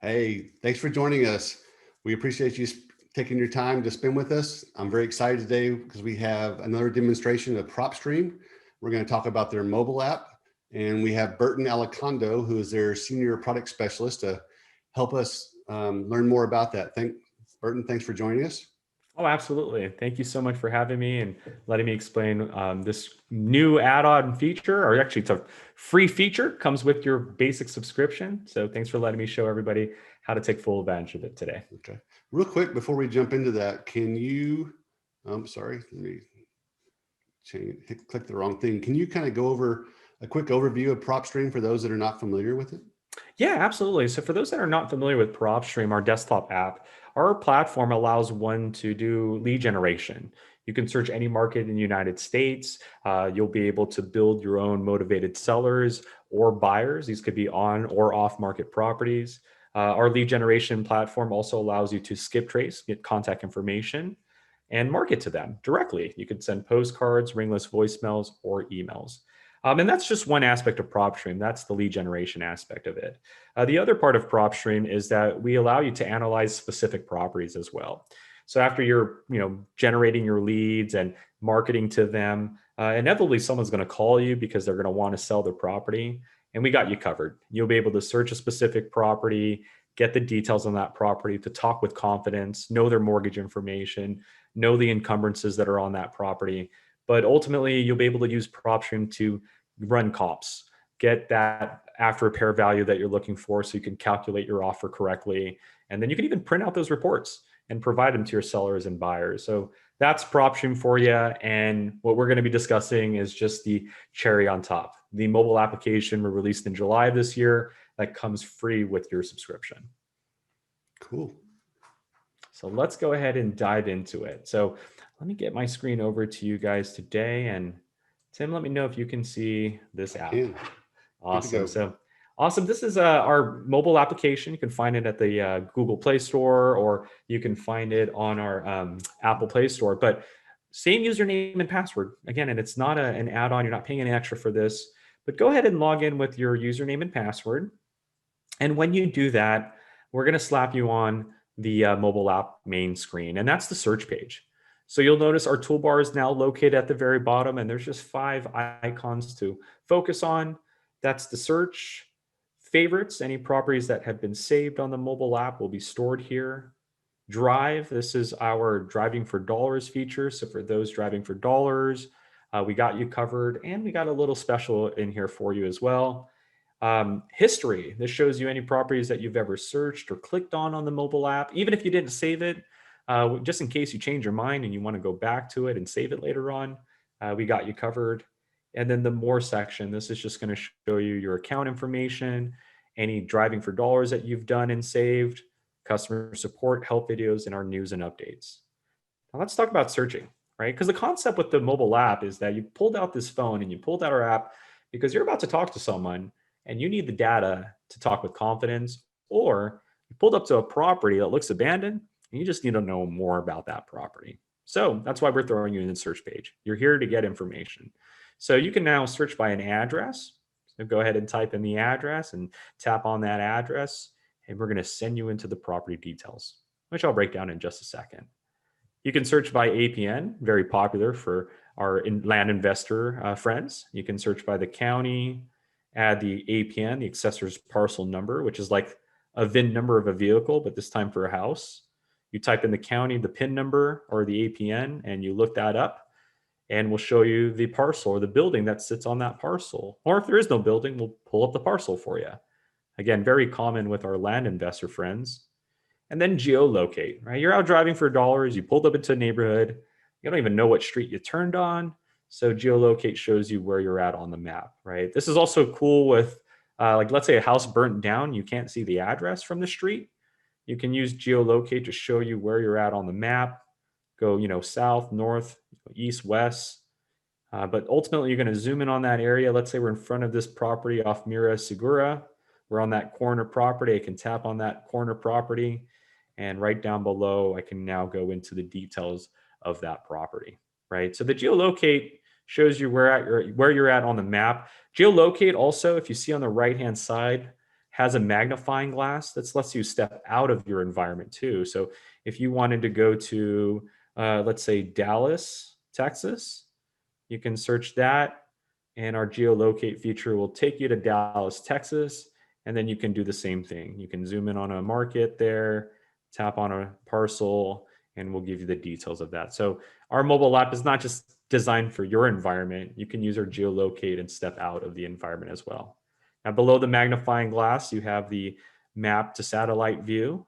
Hey, thanks for joining us. We appreciate you taking your time to spend with us. I'm very excited today because we have another demonstration of PropStream. We're going to talk about their mobile app, and we have Burton Alicondo, who is their senior product specialist, to help us learn more about that. Burton, thanks for joining us. Oh, absolutely. Thank you so much for having me and letting me explain this new add-on feature, or actually it's a free feature, comes with your basic subscription. So thanks for letting me show everybody how to take full advantage of it today. Okay. Real quick, before we jump into that, sorry, let me click the wrong thing. Can you kind of go over a quick overview of PropStream for those that are not familiar with it? Yeah, absolutely. So for those that are not familiar with PropStream, our desktop app, our platform allows one to do lead generation. You can search any market in the United States. You'll be able to build your own motivated sellers or buyers. These could be on or off market properties. Our lead generation platform also allows you to skip trace, get contact information, and market to them directly. You could send postcards, ringless voicemails, or emails. And that's just one aspect of PropStream. That's the lead generation aspect of it. The other part of PropStream is that we allow you to analyze specific properties as well. So after you're, generating your leads and marketing to them, inevitably someone's going to call you because they're going to want to sell their property, and we got you covered. You'll be able to search a specific property, get the details on that property, to talk with confidence, know their mortgage information, know the encumbrances that are on that property. But ultimately, you'll be able to use PropStream to run comps, get that after repair value that you're looking for so you can calculate your offer correctly. And then you can even print out those reports and provide them to your sellers and buyers. So that's PropStream for you. And what we're going to be discussing is just the cherry on top. The mobile application we released in July of this year that comes free with your subscription. Cool. So let's go ahead and dive into it. So let me get my screen over to you guys today. And Tim, let me know if you can see this app. Good to Awesome. go. So awesome. This is our mobile application. You can find it at the Google Play Store, or you can find it on our Apple Play Store. But same username and password. Again, and it's not an add-on. You're not paying any extra for this. But go ahead and log in with your username and password. And when you do that, we're going to slap you on the mobile app main screen, and that's the search page. So you'll notice our toolbar is now located at the very bottom, and there's just 5 icons to focus on. That's the search, favorites, any properties that have been saved on the mobile app will be stored here. Drive, this is our driving for dollars feature. So for those driving for dollars, we got you covered, and we got a little special in here for you as well. History, this shows you any properties that you've ever searched or clicked on the mobile app, even if you didn't save it, just in case you change your mind and you want to go back to it and save it later on, we got you covered. And then the more section, this is just going to show you your account information, any driving for dollars that you've done and saved, customer support, help videos, and our news and updates. Now let's talk about searching, right? Because the concept with the mobile app is that you pulled out this phone and you pulled out our app because you're about to talk to someone and you need the data to talk with confidence, or you pulled up to a property that looks abandoned and you just need to know more about that property. So that's why we're throwing you in the search page. You're here to get information. So you can now search by an address. So go ahead and type in the address and tap on that address, and we're going to send you into the property details, which I'll break down in just a second. You can search by APN, very popular for our land investor friends. You can search by the county, add the APN, the accessor's parcel number, which is like a VIN number of a vehicle, but this time for a house. You type in the county, the PIN number, or the APN, and you look that up, and we'll show you the parcel or the building that sits on that parcel. Or if there is no building, we'll pull up the parcel for you. Again, very common with our land investor friends. And then geolocate, right? You're out driving for dollars, you pulled up into a neighborhood, you don't even know what street you turned on. So geolocate shows you where you're at on the map, right? This is also cool with, like, let's say a house burnt down, you can't see the address from the street. You can use geolocate to show you where you're at on the map. Go, south, north, east, west. But ultimately, you're going to zoom in on that area. Let's say we're in front of this property off Mira Segura. We're on that corner property. I can tap on that corner property. And right down below, I can now go into the details of that property, right? So the geolocate shows you where you're at on the map. Geolocate also, if you see on the right-hand side, has a magnifying glass that lets you step out of your environment too. So if you wanted to go to, let's say, Dallas, Texas, you can search that, and our geolocate feature will take you to Dallas, Texas, and then you can do the same thing. You can zoom in on a market there, tap on a parcel, and we'll give you the details of that. So our mobile app is not just designed for your environment. You can use our geolocate and step out of the environment as well. Now below the magnifying glass, you have the map to satellite view.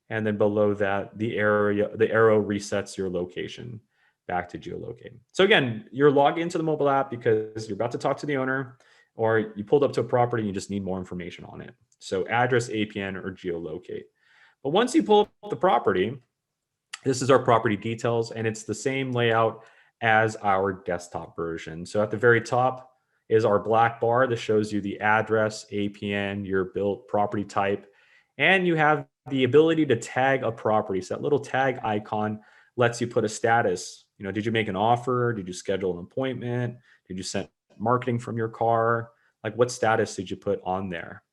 And then below that, the arrow resets your location back to geolocating. So again, you're logged into the mobile app because you're about to talk to the owner, or you pulled up to a property and you just need more information on it. So address, APN, or geolocate. But once you pull up the property, this is our property details, and it's the same layout as our desktop version. So at the very top is our black bar that shows you the address, APN, your built property type, and you have the ability to tag a property. So that little tag icon lets you put a status. You know, did you make an offer? Did you schedule an appointment? Did you send marketing from your car? Like, what status did you put on there?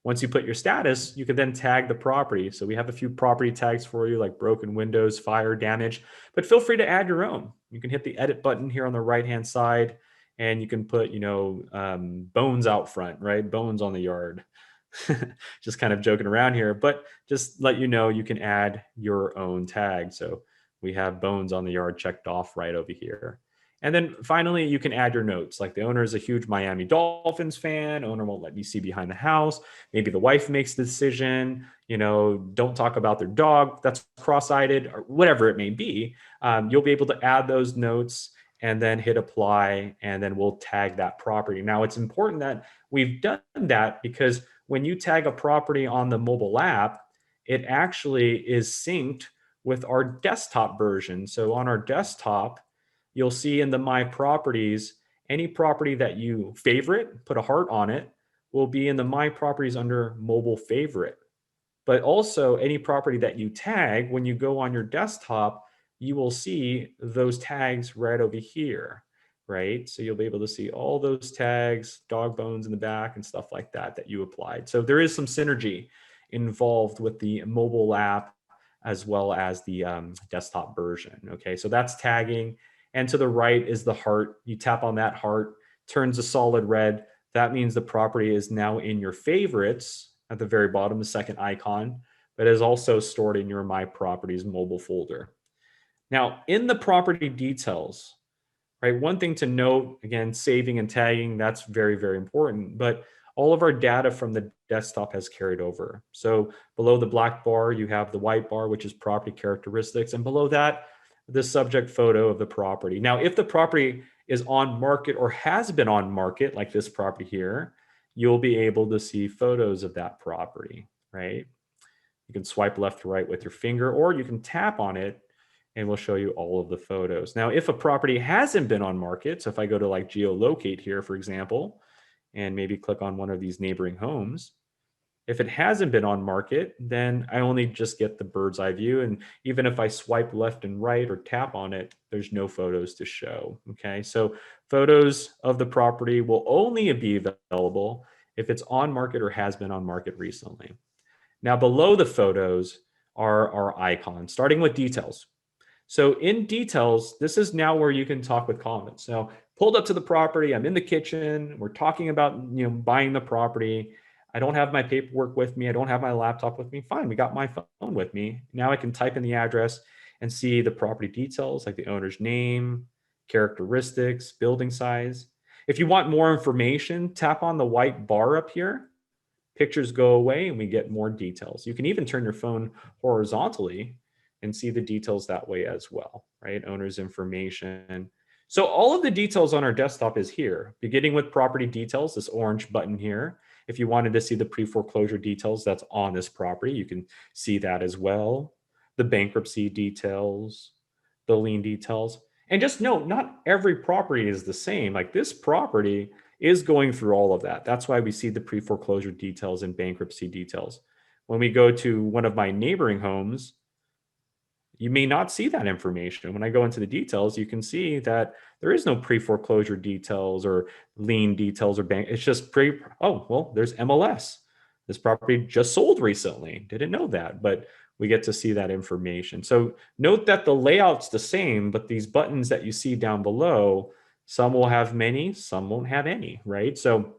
Once you put your status, you can then tag the property. So we have a few property tags for you, like broken windows, fire, damage, but feel free to add your own. You can hit the edit button here on the right-hand side, and you can put, bones out front, right? Bones on the yard. Just kind of joking around here, but just let you know, you can add your own tag. So we have bones on the yard checked off right over here. And then finally, you can add your notes. Like, the owner is a huge Miami Dolphins fan. Owner won't let me see behind the house. Maybe the wife makes the decision, don't talk about their dog that's cross-eyed, or whatever it may be. You'll be able to add those notes and then hit apply, and then we'll tag that property. Now, it's important that we've done that because when you tag a property on the mobile app, it actually is synced with our desktop version. So on our desktop, you'll see in the My Properties, any property that you favorite, put a heart on it, will be in the My Properties under Mobile Favorite. But also, any property that you tag, when you go on your desktop, you will see those tags right over here, right? So you'll be able to see all those tags, dog bones in the back and stuff like that you applied. So there is some synergy involved with the mobile app as well as the desktop version, okay? So that's tagging. And to the right is the heart. You tap on that heart, turns a solid red. That means the property is now in your favorites at the very bottom, the second icon, but is also stored in your My Properties mobile folder. Now, in the property details, right, one thing to note, again, saving and tagging, that's very, very important, but all of our data from the desktop has carried over. So below the black bar, you have the white bar, which is property characteristics, and below that, the subject photo of the property. Now, if the property is on market or has been on market, like this property here, you'll be able to see photos of that property, right? You can swipe left to right with your finger, or you can tap on it and we'll show you all of the photos. Now, if a property hasn't been on market, so if I go to like geolocate here, for example, and maybe click on one of these neighboring homes, if it hasn't been on market, then I only just get the bird's eye view. And even if I swipe left and right or tap on it, there's no photos to show. Okay, so photos of the property will only be available if it's on market or has been on market recently. Now, below the photos are our icons, starting with details. So in details, this is now where you can talk with comments. Now, pulled up to the property, I'm in the kitchen, we're talking about buying the property. I don't have my paperwork with me. I don't have my laptop with me. Fine, we got my phone with me. Now I can type in the address and see the property details, like the owner's name, characteristics, building size. If you want more information, tap on the white bar up here. Pictures go away and we get more details. You can even turn your phone horizontally and see the details that way as well, right? Owner's information. So all of the details on our desktop is here, beginning with property details, this orange button here. If you wanted to see the pre-foreclosure details that's on this property, you can see that as well. The bankruptcy details, the lien details. And just note, not every property is the same. Like, this property is going through all of that. That's why we see the pre-foreclosure details and bankruptcy details. When we go to one of my neighboring homes, you may not see that information. When I go into the details, you can see that there is no pre-foreclosure details or lien details or bank. It's just there's MLS. This property just sold recently. Didn't know that, but we get to see that information. So note that the layout's the same, but these buttons that you see down below, some will have many, some won't have any, right? So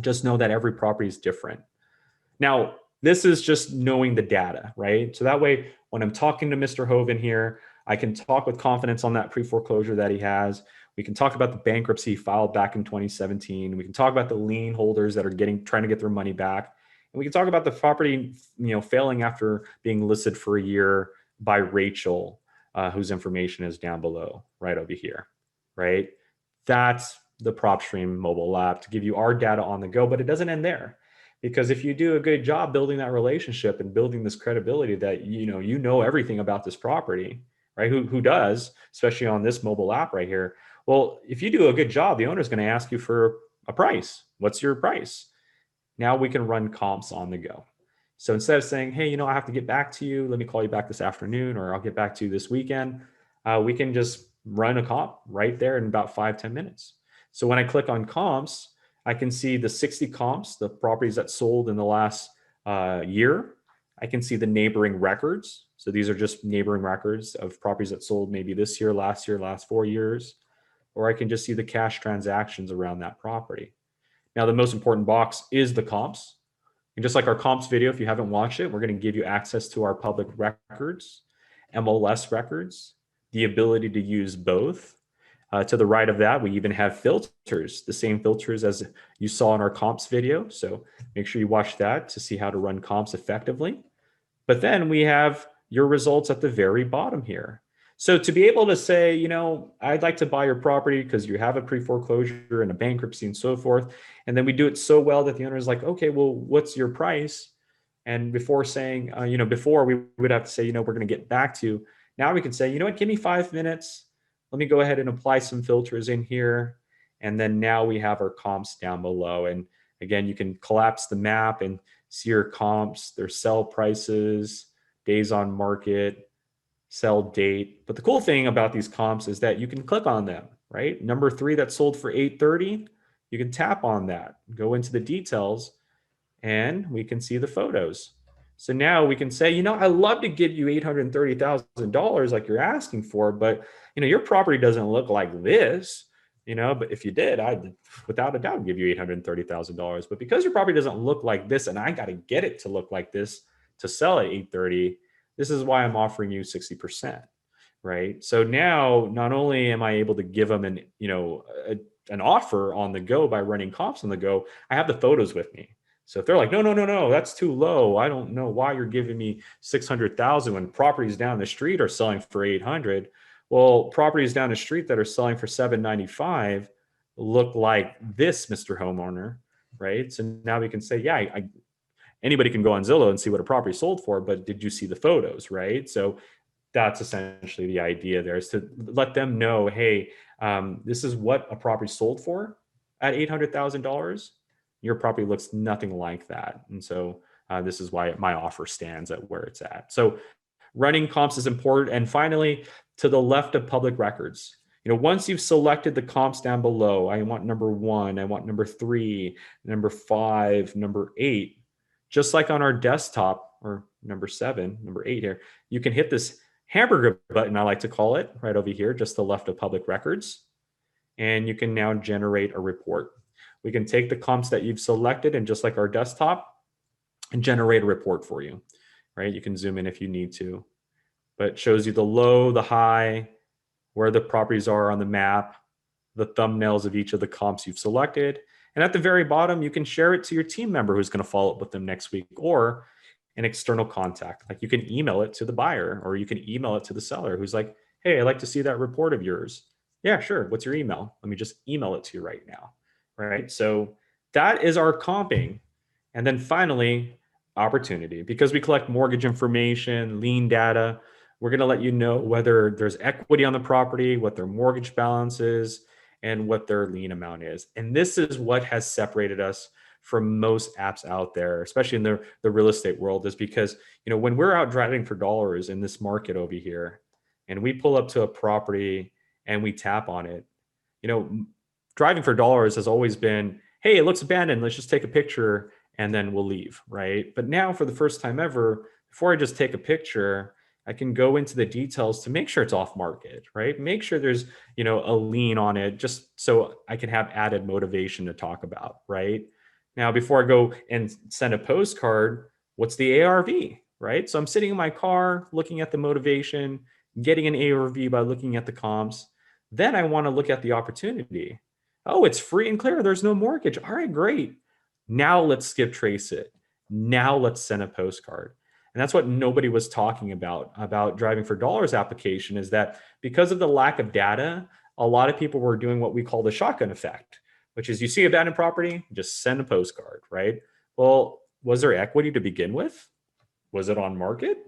just know that every property is different. Now, this is just knowing the data, right? So that way, when I'm talking to Mr. Hoven here, I can talk with confidence on that pre-foreclosure that he has. We can talk about the bankruptcy filed back in 2017. We can talk about the lien holders that are trying to get their money back. And we can talk about the property, failing after being listed for a year by Rachel, whose information is down below, right over here, right? That's the PropStream mobile app to give you our data on the go, but it doesn't end there. Because if you do a good job building that relationship and building this credibility that you know everything about this property, right? Who does, especially on this mobile app right here. Well, if you do a good job, the owner is going to ask you for a price. What's your price? Now we can run comps on the go. So instead of saying, hey, I have to get back to you, let me call you back this afternoon, or I'll get back to you this weekend, we can just run a comp right there in about 5-10 minutes. So when I click on comps, I can see the 60 comps, the properties that sold in the last year. I can see the neighboring records. So these are just neighboring records of properties that sold maybe this year, last 4 years. Or I can just see the cash transactions around that property. Now, the most important box is the comps. And just like our comps video, if you haven't watched it, we're going to give you access to our public records, MLS records, the ability to use both. To the right of that, we even have filters, the same filters as you saw in our comps video. So make sure you watch that to see how to run comps effectively. But then we have your results at the very bottom here. So to be able to say, I'd like to buy your property because you have a pre-foreclosure and a bankruptcy and so forth. And then we do it so well that the owner is like, okay, well, what's your price? And before saying, before we would have to say, we're going to get back to you. Now we can say, give me 5 minutes. Let me go ahead and apply some filters in here. And then now we have our comps down below. And again, you can collapse the map and see your comps, their sell prices, days on market, sell date. But the cool thing about these comps is that you can click on them, right? Number 3 that sold for $830, you can tap on that, go into the details, and we can see the photos. So now we can say, I'd love to give you $830,000 like you're asking for, but your property doesn't look like this, but if you did, I'd without a doubt give you $830,000. But because your property doesn't look like this, and I got to get it to look like this to sell at $830, this is why I'm offering you 60%, right? So now not only am I able to give them an offer on the go by running comps on the go, I have the photos with me. So if they're like, no, that's too low. I don't know why you're giving me 600,000 when properties down the street are selling for 800. Well, properties down the street that are selling for 795 look like this, Mr. Homeowner, right? So now we can say, yeah, anybody can go on Zillow and see what a property sold for, but did you see the photos, right? So that's essentially the idea there, is to let them know, hey, this is what a property sold for at $800,000. Your property looks nothing like that. And so this is why my offer stands at where it's at. So running comps is important. And finally, to the left of public records, once you've selected the comps down below, I want number 1, I want number 3, number 5, number 8, just like on our desktop, or number 7, number 8 here, you can hit this hamburger button, I like to call it, right over here, just to the left of public records. And you can now generate a report. We can take the comps that you've selected and just like our desktop and generate a report for you, right? You can zoom in if you need to, but it shows you the low, the high, where the properties are on the map, the thumbnails of each of the comps you've selected. And at the very bottom, you can share it to your team member who's going to follow up with them next week, or an external contact. Like you can email it to the buyer, or you can email it to the seller who's like, hey, I'd like to see that report of yours. Yeah, sure. What's your email? Let me just email it to you right now. Right. So that is our comping. And then finally, opportunity. Because we collect mortgage information, lien data, we're going to let you know whether there's equity on the property, what their mortgage balance is, and what their lien amount is. And this is what has separated us from most apps out there, especially in the real estate world, is because, when we're out driving for dollars in this market over here, and we pull up to a property and we tap on it, driving for dollars has always been, hey, it looks abandoned, let's just take a picture and then we'll leave, right? But now for the first time ever, before I just take a picture, I can go into the details to make sure it's off market, right? Make sure there's, a lien on it just so I can have added motivation to talk about, right? Now, before I go and send a postcard, what's the ARV, right? So I'm sitting in my car looking at the motivation, getting an ARV by looking at the comps. Then I want to look at the opportunity. Oh, it's free and clear. There's no mortgage. All right, great. Now let's skip trace it. Now let's send a postcard. And that's what nobody was talking about driving for dollars application, is that because of the lack of data, a lot of people were doing what we call the shotgun effect, which is you see abandoned property, just send a postcard, right? Well, was there equity to begin with? Was it on market?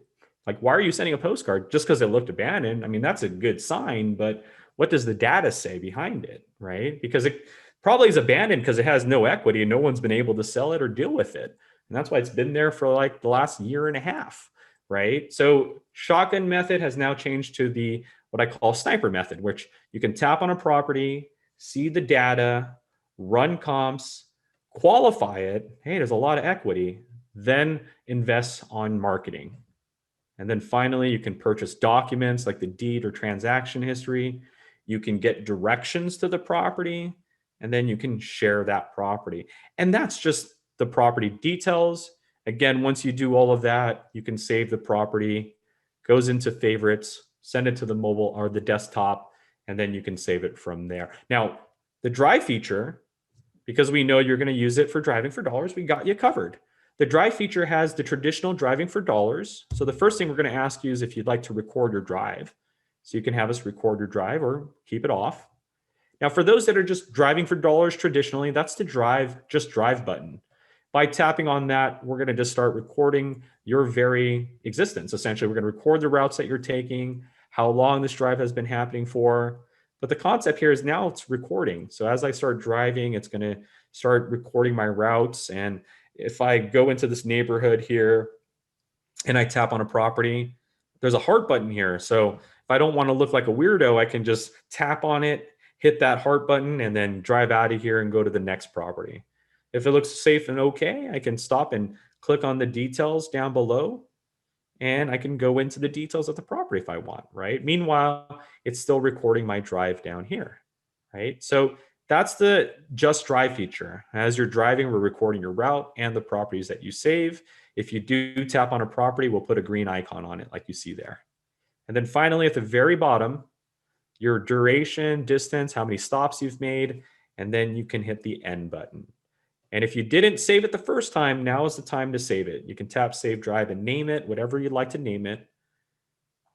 Like, why are you sending a postcard just because it looked abandoned? I mean, that's a good sign, but what does the data say behind it, right? Because it probably is abandoned because it has no equity and no one's been able to sell it or deal with it. And that's why it's been there for like the last year and a half, right? So shotgun method has now changed to the what I call sniper method, which you can tap on a property, see the data, run comps, qualify it. Hey, there's a lot of equity. Then invest on marketing. And then finally, you can purchase documents like the deed or transaction history. You can get directions to the property, and then you can share that property. And that's just the property details. Again, once you do all of that, you can save the property, goes into favorites, send it to the mobile or the desktop, and then you can save it from there. Now, the drive feature, because we know you're going to use it for driving for dollars, we got you covered. The drive feature has the traditional driving for dollars. So the first thing we're going to ask you is if you'd like to record your drive. So you can have us record your drive or keep it off. Now, for those that are just driving for dollars traditionally, that's the just drive button. By tapping on that, we're going to just start recording your very existence. Essentially, we're going to record the routes that you're taking, how long this drive has been happening for. But the concept here is now it's recording. So as I start driving, it's going to start recording my routes. And if I go into this neighborhood here and I tap on a property, there's a heart button here. So if I don't want to look like a weirdo, I can just tap on it, hit that heart button, and then drive out of here and go to the next property. If it looks safe and okay, I can stop and click on the details down below, and I can go into the details of the property if I want, right? Meanwhile, it's still recording my drive down here, right? So that's the just drive feature. As you're driving, we're recording your route and the properties that you save. If you do tap on a property, we'll put a green icon on it like you see there. And then finally, at the very bottom, your duration, distance, how many stops you've made, and then you can hit the end button. And if you didn't save it the first time, now is the time to save it. You can tap save drive and name it, whatever you'd like to name it,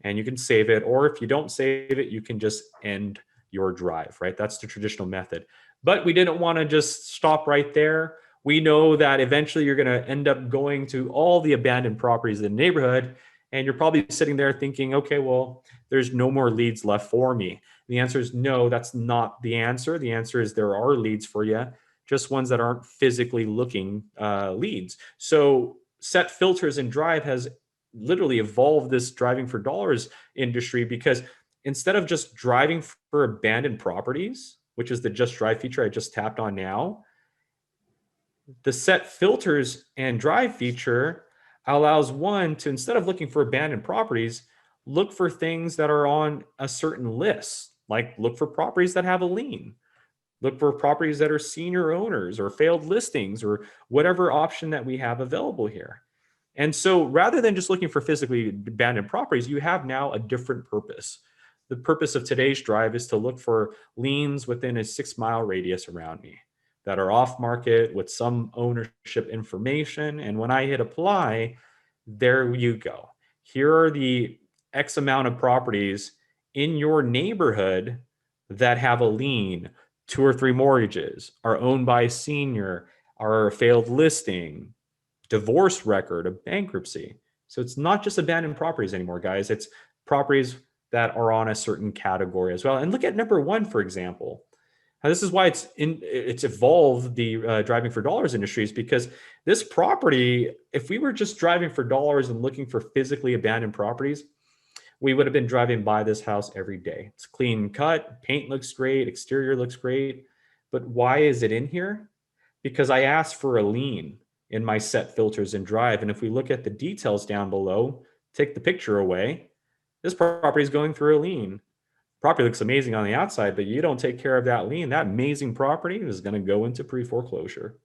and you can save it. Or if you don't save it, you can just end your drive, right? That's the traditional method. But we didn't want to just stop right there. We know that eventually you're going to end up going to all the abandoned properties in the neighborhood, and you're probably sitting there thinking, okay, well, there's no more leads left for me. The answer is no, that's not the answer. The answer is there are leads for you, just ones that aren't physically looking leads. So Set Filters and Drive has literally evolved this driving for dollars industry, because instead of just driving for abandoned properties, which is the just drive feature I just tapped on now, the Set Filters and Drive feature allows one to, instead of looking for abandoned properties, look for things that are on a certain list, like look for properties that have a lien, look for properties that are senior owners or failed listings or whatever option that we have available here. And so rather than just looking for physically abandoned properties, you have now a different purpose. The purpose of today's drive is to look for liens within a 6-mile radius around me that are off market with some ownership information. And when I hit apply, there you go. Here are the X amount of properties in your neighborhood that have a lien, 2 or 3 mortgages, are owned by a senior, are a failed listing, divorce record, a bankruptcy. So it's not just abandoned properties anymore, guys. It's properties that are on a certain category as well. And look at number 1, for example. Now, this is why it's evolved the driving for dollars industries, because this property, if we were just driving for dollars and looking for physically abandoned properties, we would have been driving by this house every day. It's clean cut, paint looks great, exterior looks great. But why is it in here? Because I asked for a lien. in my set filters in Drive. And if we look at the details down below, take the picture away, this property is going through a lien. Property looks amazing on the outside, but you don't take care of that lien, that amazing property is going to go into pre-foreclosure.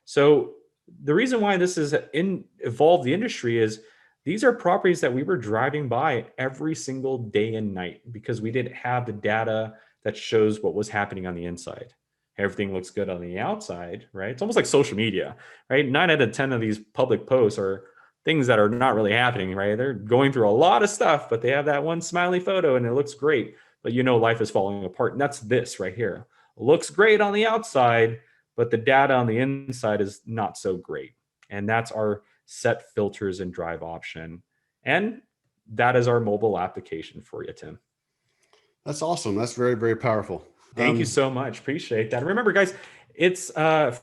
So the reason why this has evolved the industry is these are properties that we were driving by every single day and night because we didn't have the data that shows what was happening on the inside. Everything looks good on the outside, right? It's almost like social media, right? 9 out of 10 of these public posts are things that are not really happening, right? They're going through a lot of stuff, but they have that one smiley photo and it looks great, but life is falling apart. And that's this right here. Looks great on the outside, but the data on the inside is not so great. And that's our set filters and Drive option. And that is our mobile application for you, Tim. That's awesome. That's very, very powerful. Thank you so much. Appreciate that. Remember, guys, it's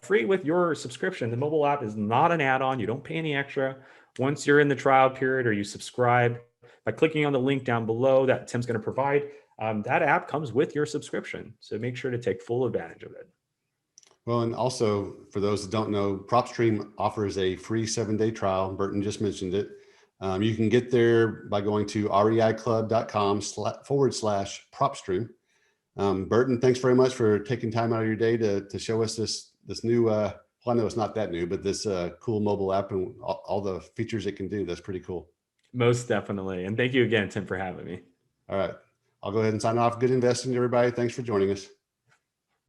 free with your subscription. The mobile app is not an add-on. You don't pay any extra. Once you're in the trial period or you subscribe by clicking on the link down below that Tim's going to provide, that app comes with your subscription. So make sure to take full advantage of it. Well, and also for those that don't know, PropStream offers a free 7-day trial. Burton just mentioned it. You can get there by going to reiclub.com/PropStream. Burton, thanks very much for taking time out of your day to show us this new, well, I know it's not that new, but this cool mobile app and all the features it can do. That's pretty cool. Most definitely. And thank you again, Tim, for having me. All right. I'll go ahead and sign off. Good investing, everybody. Thanks for joining us.